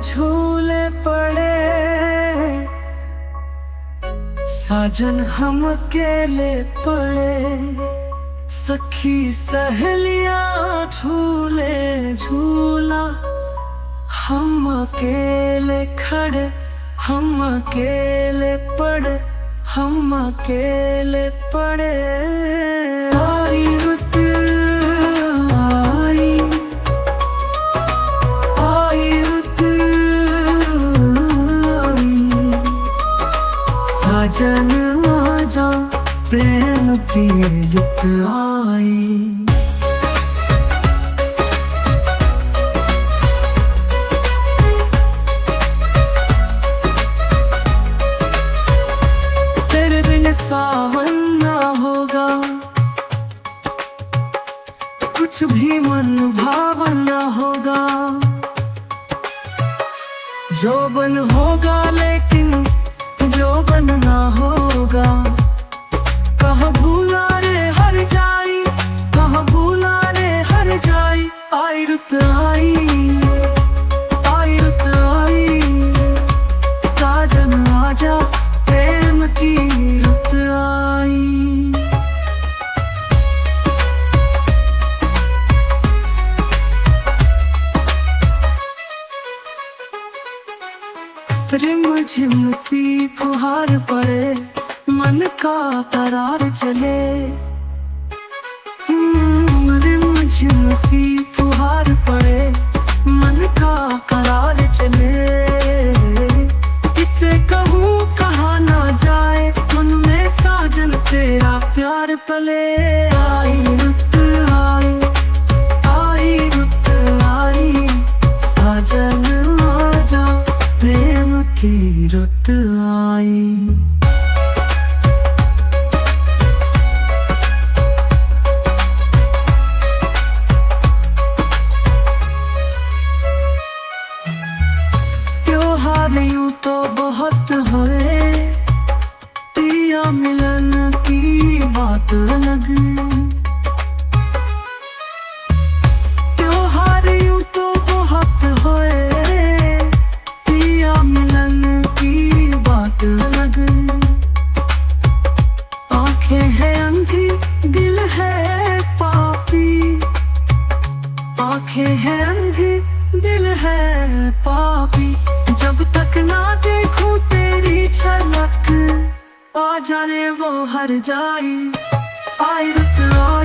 झूले पड़े, साजन हम अकेले पड़े। सखी सहेलियां झूले झूला, हम अकेले खड़े, हम अकेले पड़े, हम अकेले पड़े। आई रुत आई, आई रुत आई, साजन आजा प्रेम की रुत आई। सावन ना होगा, कुछ भी मन भावना होगा। जोबन होगा लेकिन जोबन ना होगा। कहाँ भूला रे हर जाई, कहाँ भूला रे हर जाई। आई रुत आई, आई रुत आई, साजन आजा प्रेम की रुत आई। रिम झिम सी फुहार पड़े, मन का करार चले। रिम झिम सी फुहार पड़े, मन का करार चले। किसे कहूँ कहा ना जाए, मन में साजन तेरा प्यार पले। आई रुत आई, आई रुत आई, साजन आजा प्रेम की रुत आई। त्योहार यूं तो बहुत हुए, पिया मिलन की बात अलग। त्योहार यूं तो बहुत हुए, पिया मिलन की बात अलग। आंखें हैं अंधी, दिल है पापी। आंखें हैं अंधी, दिल है पापी। जब तक ना देखूं तेरी झलक, आ जाने वो हर जाई। आई रुत आई।